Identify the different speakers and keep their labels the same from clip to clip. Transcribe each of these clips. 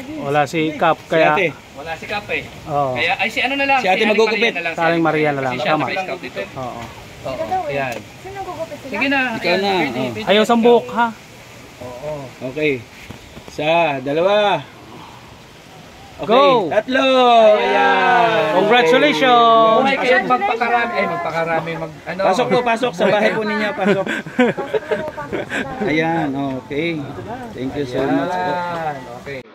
Speaker 1: Wala si Kap, kaya...
Speaker 2: Si ate.
Speaker 3: Wala si Kap eh.
Speaker 1: Oo.
Speaker 3: Kaya, ay si ano na lang.
Speaker 2: Si ate magugupit.
Speaker 1: Si Aling Maria na lang.
Speaker 3: Si siya
Speaker 1: Tama.
Speaker 3: na dito.
Speaker 1: Oo.
Speaker 3: Oo. Ayan.
Speaker 4: Sino gugupit sila?
Speaker 3: Sige na.
Speaker 2: Ikaw na.
Speaker 3: Pwede.
Speaker 1: Ayaw sa buhok, ha?
Speaker 3: Oo.
Speaker 2: Okay. Isa, dalawa. Okay.
Speaker 1: Go!
Speaker 2: Tatlo! Ayan!
Speaker 1: Congratulations!
Speaker 3: Buhay kayo magpakarami. Magpakarami. Ano?
Speaker 2: Pasok po, pasok. Sa bahay po ninyo, pasok.
Speaker 4: Pasok sila.
Speaker 2: Ayan, okay. Thank you so much po.
Speaker 3: Ayan. Okay.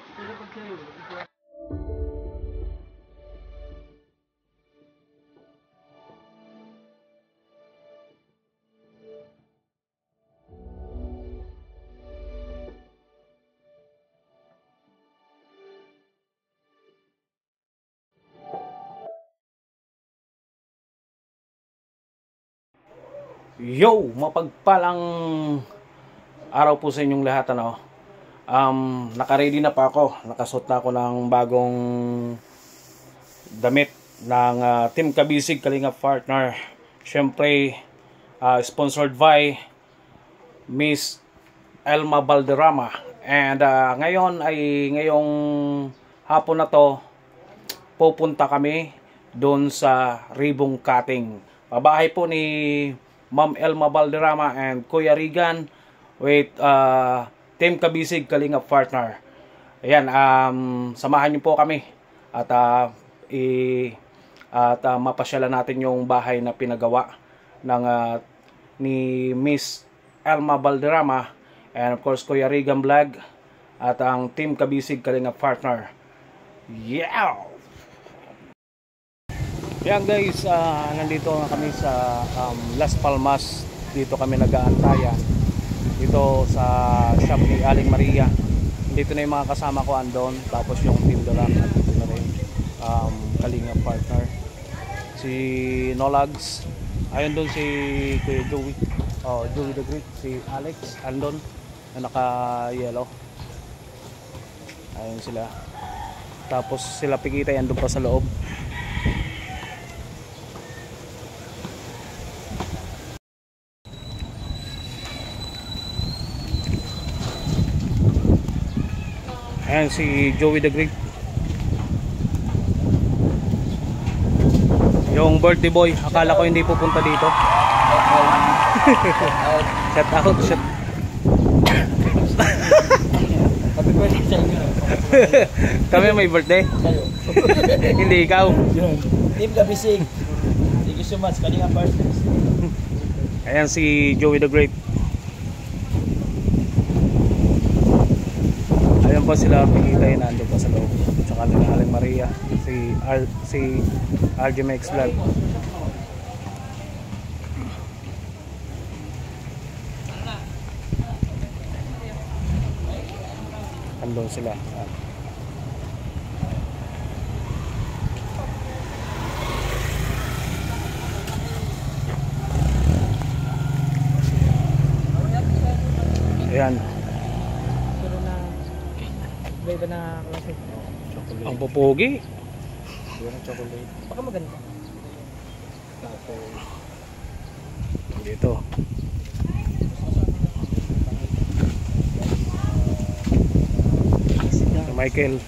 Speaker 1: Yo! Mapagpalang araw po sa inyong lahat, ano? Naka-ready na pa ako. Nakasuot na ako ng bagong damit ng Team Kabisig Kalingap Partner. Siyempre, sponsored by Miss Elma Valderrama. And ngayong hapon na to, pupunta kami doon sa ribbon cutting. Pabahay po ni Ma'am Elma Valderrama and Kuya Regan with Team Kabisig Kalingap Partner. Ayan, samahan niyo po kami at mapasyalan natin yung bahay na pinagawa ng ni Miss Elma Valderrama and of course Kuya Regan Vlog at ang Team Kabisig Kalingap Partner. Yeah! Yan guys, nandito na kami sa Las Palmas. Dito kami nag-aantayan dito sa shop ni Aling Maria. Dito na yung mga kasama ko andon. Tapos yung team doon lang dito na rin, Kalingap Partner, si Nolags, ayun doon si Kuya Joey, Joey the Great, si Alex andon na naka yellow. Ayun sila. Tapos sila Pikitay andun pa sa loob. Ayan si Joey the Great, yung birthday boy. Akala ko hindi pupunta dito. Shout out, shout.
Speaker 2: Happy birthday sa inyo.
Speaker 1: Kami may birthday. Hindi ikaw.
Speaker 2: Team Kabisig. Thank you so much, Kalingap Partners.
Speaker 1: Ayan si Joey the Great. Ayan po sila Pikitay, nandun pa sa loob. Tsaka nila Aling Maria, si RGMX Vlog. Andun sila. Ayan.
Speaker 5: Iba na klase.
Speaker 1: Chocolate. Ang pupugi.
Speaker 5: Yung chocolate. Baka maganda.
Speaker 1: Dito. Si Michael,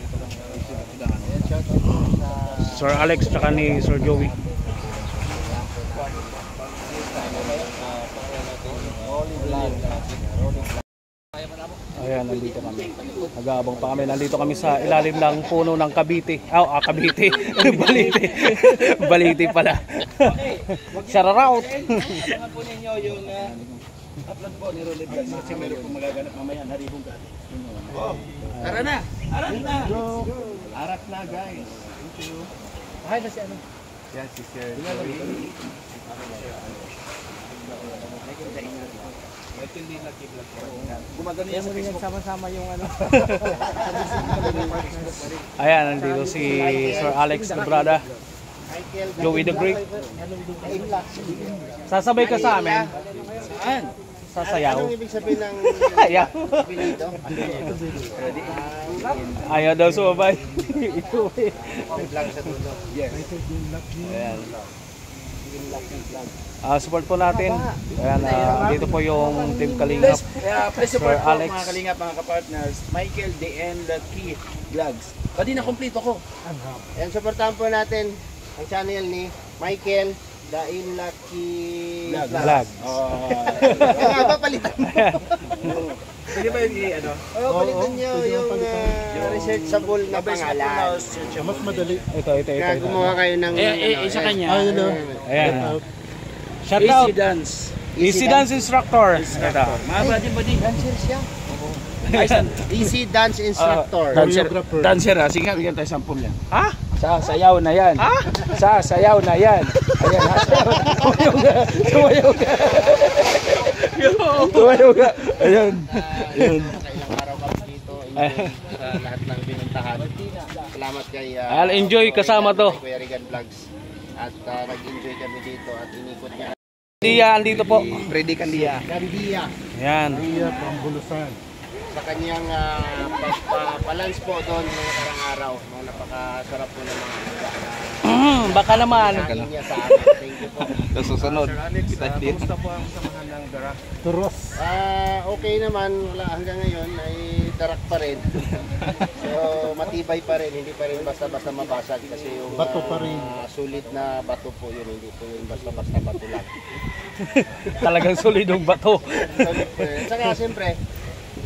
Speaker 1: Sir Alex, tsaka ni Sir Joey. Ayan, nandito kami. Nag-aabang pa kami. Nandito kami sa ilalim ng puno ng kabiti. Kabiti. Baliti. Baliti pala. Shoutout.
Speaker 2: Abangan po ninyo yung upload po ni Rolly Vlog. Kasi meron po magaganap mamaya na ribbon cutting. Tara na! Arat na! Arat na guys. Thank you.
Speaker 5: Ay, na si ano?
Speaker 2: Yan si Sir. Gumagano yan sa Facebook.
Speaker 5: Sama-sama yung ano.
Speaker 1: Ayan, nandito si Sir Alex Brada, Joey the Great. Sasabay ka sa amin.
Speaker 2: Saan?
Speaker 1: Sasayaw.
Speaker 6: Anong ibig sabihin ng
Speaker 1: Ayaw.
Speaker 6: pinito?
Speaker 1: Ayaw daw sumabay.
Speaker 6: Lang sa dulo.
Speaker 2: Yes.
Speaker 1: Ayan. Support po natin. Ayan, dito po yung Team Kalingap.
Speaker 2: Please support
Speaker 1: Sir
Speaker 2: po
Speaker 1: Alex.
Speaker 2: mga Kalingap, mga kapartners. Michael DN Lucky Vlogs. Pwede na complete ako.
Speaker 6: Ayan, supportahan po natin ang channel ni Michael Dain Lucky
Speaker 1: Vlog.
Speaker 6: Kaya ba palitan mo?
Speaker 2: Pwede ba yung ano?
Speaker 6: Oo, palitan nyo yung researchable na pangalan.
Speaker 5: Mas madali.
Speaker 1: Ito.
Speaker 6: Kaya gumawa kayo ng...
Speaker 2: Isa kanya.
Speaker 1: Ayan. Shout
Speaker 2: Easy
Speaker 1: out.
Speaker 2: Dance.
Speaker 1: Easy Dance Instructor. Ito.
Speaker 2: Mga buddy.
Speaker 6: Dancer siya.
Speaker 2: Ayun.
Speaker 6: Easy dance instructor.
Speaker 2: Dancer ha. Sige, bigyan tayo sampul yan.
Speaker 1: Ha?
Speaker 3: Sasayaw na yan. Sasayaw na yan. Ayan, sumayaw ka. Sumayaw ka. Ayan.
Speaker 6: Ilang araw kami dito. Enjoy sa lahat ng binuntahan. Salamat kay...
Speaker 1: Enjoy kasama to.
Speaker 6: Kuya Regan Vlogs. At nag-enjoy kami dito at inikot niya.
Speaker 1: Dia, andito po.
Speaker 2: Freddy Candia.
Speaker 6: Gandia.
Speaker 1: Ayan.
Speaker 6: Sa kanyang pagpapalans po doon ng karang araw. Mga napakasarap po ng mga isda na
Speaker 1: Baka naman.
Speaker 6: kain niya sa amin. Thank you po.
Speaker 3: Susunod.
Speaker 2: Kumusta po ang samahan ng Darak?
Speaker 6: Okay naman. Wala hanggang ngayon ay darak pa rin. So matibay pa rin. Hindi pa rin basta-basta mabasag. Kasi yung bato pa rin. Sulit na bato po yun. Hindi po yun basta-basta bato lang.
Speaker 1: Talagang solidong bato.
Speaker 6: Sulit po yun. Saka siyempre,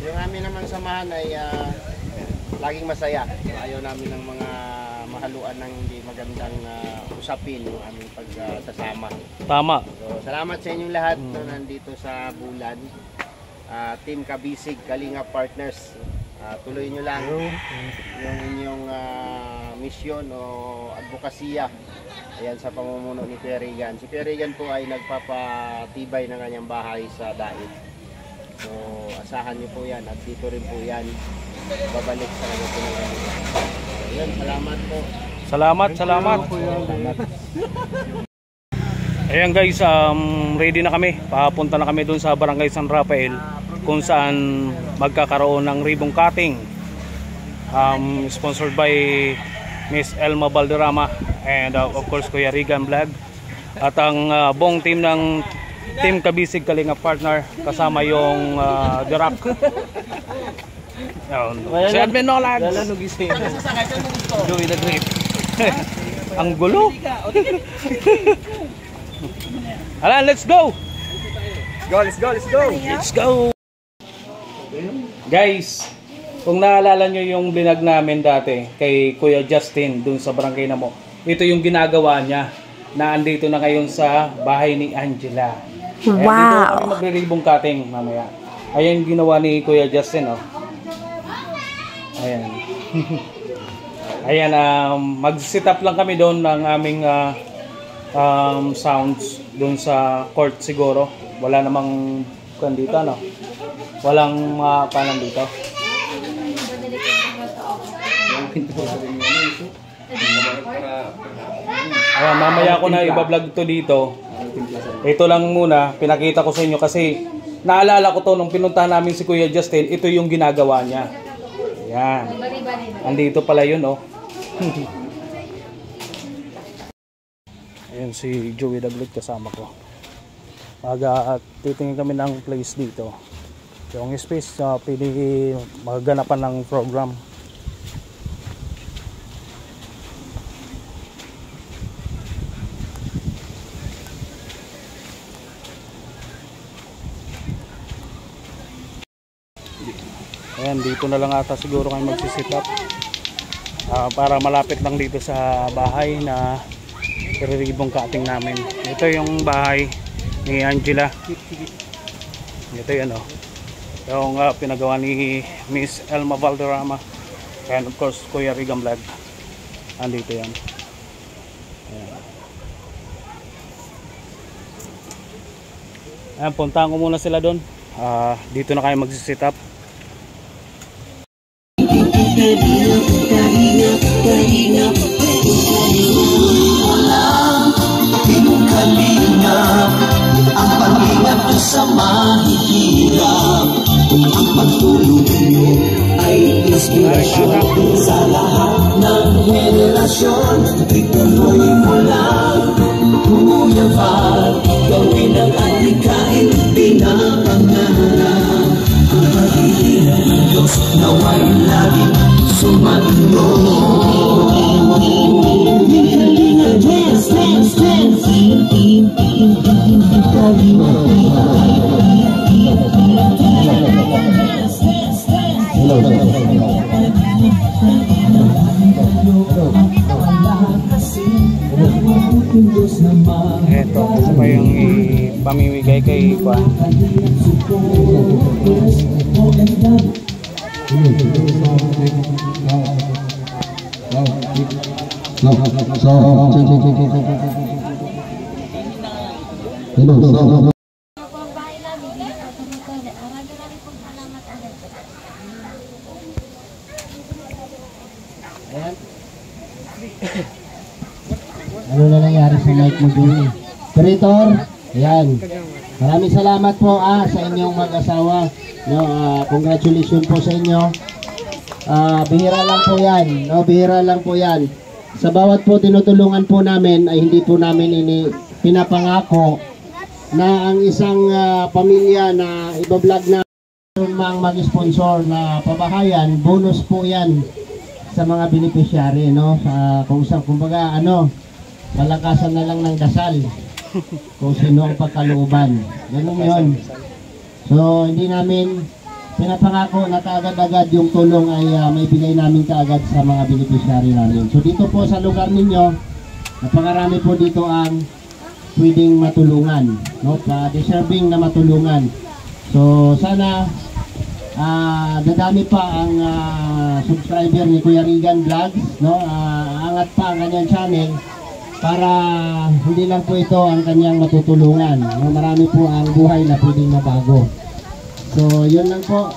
Speaker 6: yung amin namang samahan ay laging masaya. Ayaw namin ng mga mahaluan ng hindi magandang usapin yung aming pagsasama.
Speaker 1: Tama.
Speaker 6: So, salamat sa inyong lahat na nandito sa Bulan. Team Kabisig, Kalingap Partners. Tuloy nyo lang yung inyong misyon o advokasya. Ayan sa pamumuno ni Kuya Regan. Si Kuya Regan po ay nagpapatibay ng kanyang bahay sa Daig. So, asahan niyo po yan at dito rin po yan babalik sa kanya po ng ganito. So, yun, salamat po.
Speaker 1: Salamat. Ayan guys, ready na kami. Papunta na kami dun sa Barangay San Rafael kung saan magkakaroon ng ribbon cutting. Sponsored by Miss Elma Valderrama and of course Kuya Regan Vlog. At ang buong team ng Team Kabisig Kalingap Partner kasama yung The Rock. Si Admin Nolags. Joey the Great. Ang gulo. Alan, let's go. Let's go. Guys, kung naalala nyo yung binag namin dati kay Kuya Justin dun sa barangay na mo, ito yung ginagawa niya na andito na ngayon sa bahay ni Angela. Wow! Dito kami magre-ribbon cutting mamaya. Ayan ginawa ni Kuya Justin, oh. Ayan. Ayan, mag-sit up lang kami doon ng aming sounds doon sa court siguro. Wala namang dito, no? Walang kanan dito. Ayan, mamaya ko na iba-vlog to dito. Ito lang muna, pinakita ko sa inyo kasi naalala ko to nung pinuntahan namin si Kuya Justin, ito yung ginagawa niya. Ayan. Andito pala yun, oh. Ayan si Joey Daglit kasama ko. Titingin kami ng place dito. Yung space, pwede magaganapan ng program. Ayan, dito na lang ata siguro kayo magsisit up para malapit lang dito sa bahay na i-ribbon cutting namin. Ito yung bahay ni Angela. Ito yan, oh. Yung pinagawa ni Miss Elma Valderrama and of course Kuya Regan Vlog. Andito yan. Ayan. Ayan, puntahan ko muna sila doon. Dito na kayo magsisit up.
Speaker 7: Ang pag-ingat sa mahihirap, ang pagtulong mo ay inspirasyon sa lahat ng henerasyon. Ituloy mo lang Kuya Val, gawin ang atikain pinapangarap. Ang pag-ibig ng Diyos nawa'y laging sumainyo. Dance, dance, dance.
Speaker 1: Ito pa yung ipamimigay kay Juan.
Speaker 6: Ano na nangyari sa mic mo, Julie? Operator, ayan. Maraming salamat po sa inyong mag-asawa. No, congratulations po sa inyo. Bihira lang po yan. No, bihira lang po yan. Sa bawat po tinutulungan po namin ay hindi po namin pinapangako na ang isang pamilya na ibablog na mag-sponsor na pabahayan, bonus po yan sa mga beneficiary, no? Kung saan, kumbaga, palakasan na lang ng dasal kung sino ang pagkalooban. Ganun yun. So, hindi namin pinapangako na kaagad-agad yung tulong ay maibigay namin kaagad sa mga beneficiary namin. So, dito po sa lugar ninyo, napakarami po dito ang pwedeng matulungan, no? Deserving na matulungan. So, sana dadami pa ang subscriber ni Kuya Regan Vlogs, no? Angat pa ang kanyang channel para hindi lang po ito ang kanyang matutulungan. Marami po ang buhay na pwedeng mabago. So, yun lang po.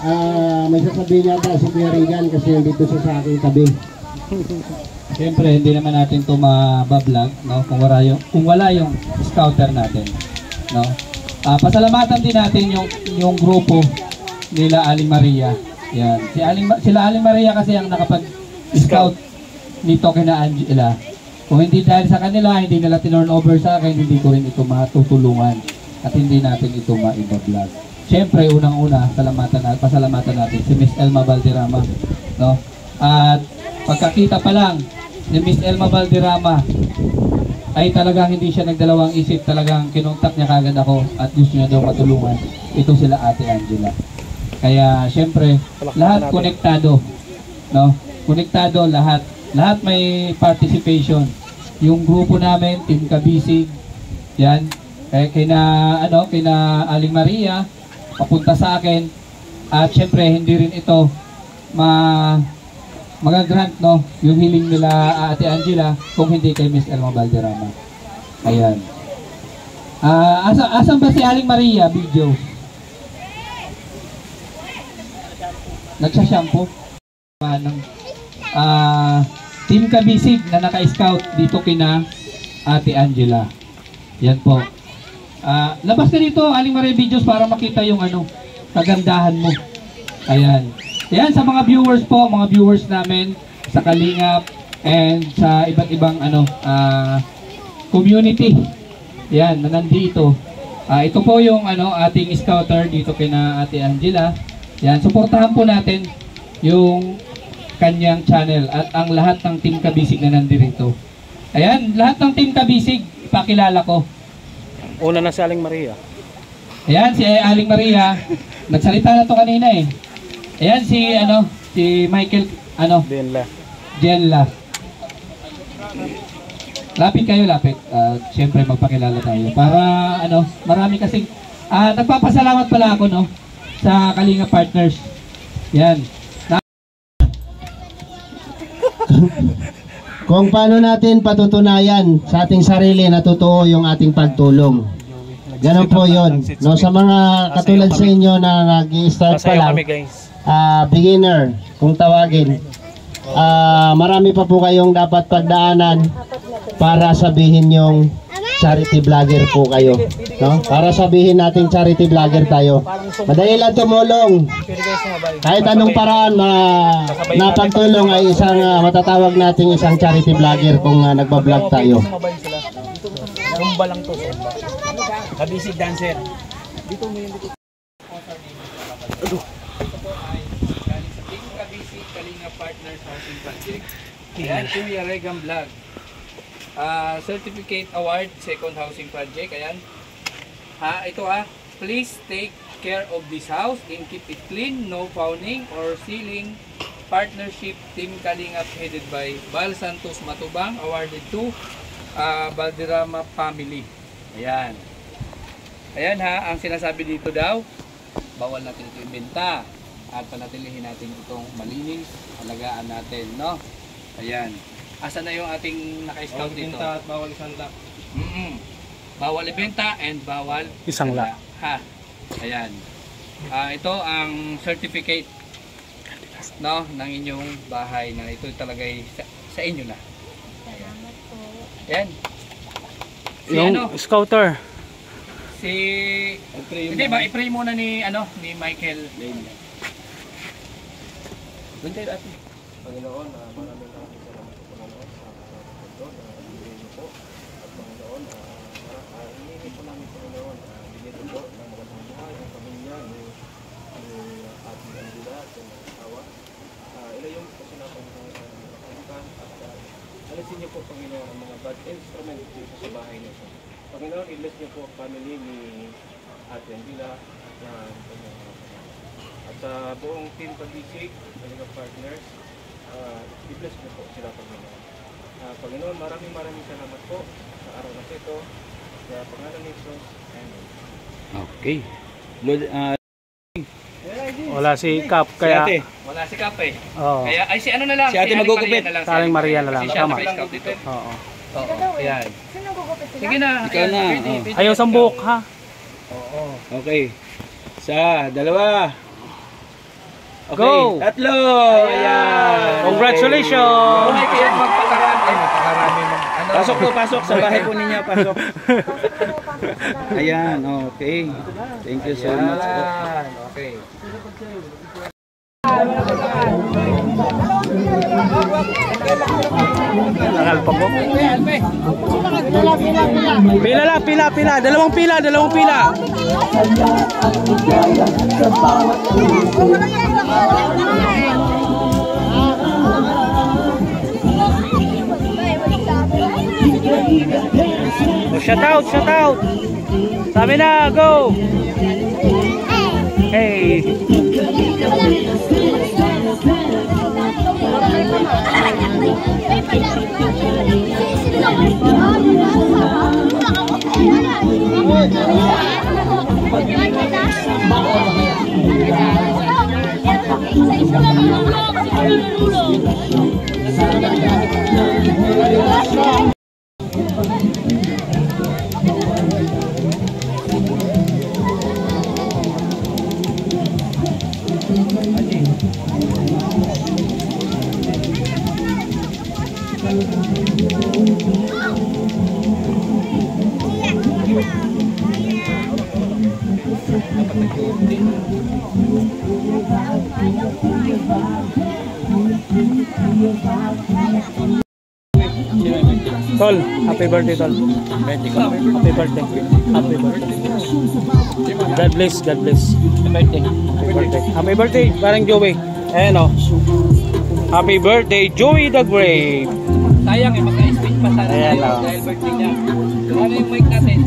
Speaker 6: May sasabihin yata si Kuya Regan kasi dito siya sa aking tabi.
Speaker 8: Siyempre, hindi naman natin ito mabablog, no? Kung wala yung scouter natin, no? Pasalamatan din natin yung grupo nila Aling Maria. Yan. Sila Aling Maria kasi ang nakapag-scout nito kina Angela. Kung hindi dahil sa kanila, hindi nila tinurn over sa akin, hindi ko rin ito matutulungan at hindi natin ito maibablog. Siyempre, unang-una, pasalamatan natin si Miss Elma Valderrama, no? At pagkakita pa lang ni Miss Elma Valderrama ay talagang hindi siya nagdalawang isip, talagang kinontak niya kagad ako at gusto niya daw matulungan. Ito sila Ate Angela. Kaya siyempre, lahat konektado, no? Konektado lahat. Lahat may participation. Yung grupo namin, Team Kabisig, yan. Kina Aling Maria, papunta sa akin. At siyempre, hindi rin ito magagrant, no? Yung hiling nila Ate Angela, kung hindi kay Miss Elma Valderrama. Ayan. Asan ba si Aling Maria? Video. Nagsashampoo. Team Kabisig na naka-scout dito kina Ate Angela. Yan po. Labas ka dito, Aling Maria Videos, para makita yung kagandahan mo. Ayan. Ayan, sa mga viewers po, mga viewers namin sa Kalingap and sa iba't ibang community. Yan, na nandito. Ito po yung ating scouter dito kina Ate Angela. Yan, suportahan po natin yung kanyang channel at ang lahat ng Team Kabisig na nandito. Ayan, lahat ng Team Kabisig, pakilala ko.
Speaker 1: Una na si Aling Maria.
Speaker 8: Ayan, si Aling Maria. Nagsalita na to kanina eh. Ayan, si Michael, Jenla. Lapit kayo, lapit. Siyempre, magpakilala tayo. Para, marami kasing, nagpapasalamat pala ako, no? Sa Kalinga Partners. Yan.
Speaker 6: Kung paano natin patutunayan sa ating sarili na totoo yung ating pagtulong. Ganon po yun. No, sa mga katulad sa inyo na nag-i-start pa lang, beginner, kung tawagin, marami pa po kayong dapat pagdaanan para sabihin yung charity vlogger po kayo. No? Para sabihin natin charity vlogger tayo. Madali lang tumulong. Kahit anong paraan na pagtulong ay isang matatawag natin isang charity vlogger kung nagbablog tayo.
Speaker 5: Zumba lang to, Zumba.
Speaker 2: Kabisig dancer.
Speaker 5: Dito mo yung dito.
Speaker 8: Ito po ay galing sa Team Kabisig Kalinga Partners Housing Project. Ayan, Kuya Regan Vlog. Certificate Award, second housing project. Ayan. Ito please take care of this house and keep it clean, no fouling or sealing. Partnership Team Kalingap headed by Val Santos Matubang, awarded to Valderrama family. Ayan. Ayan ang sinasabi dito daw, bawal natin ito ibenta at panatilihin natin itong malinis, alagaan natin, no? Ayan. Asa na yung ating naka-scout dito?
Speaker 5: Ibenta at bawal isang lock.
Speaker 8: Bawal ibenta and bawal
Speaker 1: Isang lock.
Speaker 8: Ayan. Ito ang certificate, no, ng inyong bahay na ito talaga sa inyo na.
Speaker 4: Salamat po.
Speaker 8: Ayan.
Speaker 1: Yung scouter.
Speaker 8: Hindi ba, i-pray muna ni Michael.
Speaker 5: Doon tayo dati.
Speaker 2: Panginoon, maraming salamat po Panginoon sa pagkakas na binigay niyo po. At Panginoon, hinihingi po namin Panginoon, bigyan po ng magandang buhay ang pamilya ni ating Angela at ng asawa. Ilayong po sila po nakalimutan at alisin niyo po Panginoon ang mga bad instrument dito sa bahay niyo. Panginoon, i-bless niyo po ang family ni Ate Angela at sa buong Team Kabisig, Kalinga Partners, i-bless niyo po sila Panginoon. Panginoon, maraming salamat po sa araw na ito. Sa pangalan ni Jesus. Amen.
Speaker 3: Okay. Lord,
Speaker 1: Wala si Kap, kaya...
Speaker 2: ate.
Speaker 8: Wala si Kap eh.
Speaker 1: Oo.
Speaker 8: Kaya, ay si ano na lang.
Speaker 2: Si Ate
Speaker 8: Aling
Speaker 2: magugupit.
Speaker 8: Maria na lang.
Speaker 1: Si Aling Maria na lang,
Speaker 8: Kasi siya
Speaker 1: tama.
Speaker 8: naka-scout dito.
Speaker 1: Oo.
Speaker 8: Oo. Ayan.
Speaker 4: Sino gugupit sila?
Speaker 8: Sige na.
Speaker 3: Ikaw na,
Speaker 8: Ayan,
Speaker 3: oh.
Speaker 8: pwede,
Speaker 1: Ayaw sa buhok, ha?
Speaker 3: Okay. Isa, dalawa. Okay.
Speaker 1: Go!
Speaker 3: Tatlo! Ayan!
Speaker 1: Congratulations!
Speaker 8: Ay, kaya magpakarami.
Speaker 3: Pasok po, pasok. Sa bahay po ninyo, pasok. Ayan, okay. Thank you so much po.
Speaker 8: Ayan, okay.
Speaker 1: Tagal pa po. Pila lang, pila. Dalawang pila. Oh, shout out. Sabi na, go. Hey. Tol, happy birthday, Tol. Happy birthday. God bless. Happy birthday, parang Joey. Ayan o. Happy birthday, Joey the Great.
Speaker 8: Sayang magka-speech pa sana
Speaker 1: Ayan,
Speaker 8: tayo
Speaker 1: oh.
Speaker 8: dahil birthday niya. Ano yung mic natin?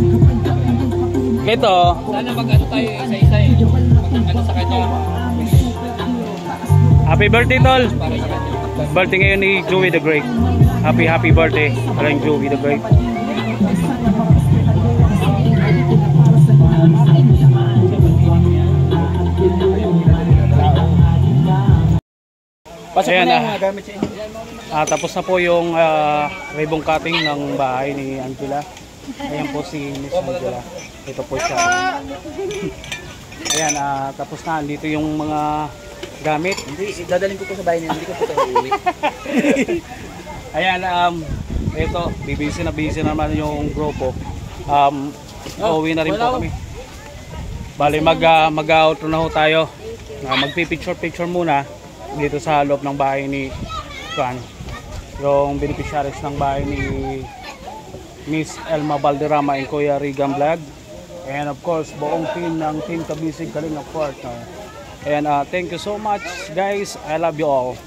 Speaker 1: Ito,
Speaker 8: Sana mag-ano tayo isa-isa eh. Mag-ano sa kanya.
Speaker 1: happy birthday, Tol.
Speaker 8: Para sa kanya.
Speaker 1: Birthday ngayon ni Joey the Great. Happy birthday, parang Joey the Great.
Speaker 3: Pasok
Speaker 1: Ayan
Speaker 3: na
Speaker 1: na.
Speaker 3: yung mga gamit sa inyo.
Speaker 1: Tapos na po yung ribbon cutting ng bahay ni Angela. Ayan po si Miss Angela. Ito po siya. Ayan, tapos na. Dito yung mga gamit.
Speaker 3: Hindi, dadalhin ko po sa bahay niya. Hindi ko po ito uuwi.
Speaker 1: Ayan, ito, busy naman yung grupo. Uuwi na rin po kami. Bali, mag-outro na ho tayo. Magpipicture muna dito sa loob ng bahay ni Juan. Yung beneficiaries ng bahay ni Miss Elma Valderrama and Kuya Regan Vlog. And of course, buong team ng Team Kabisig Kalingap Partner. And thank you so much guys. I love you all.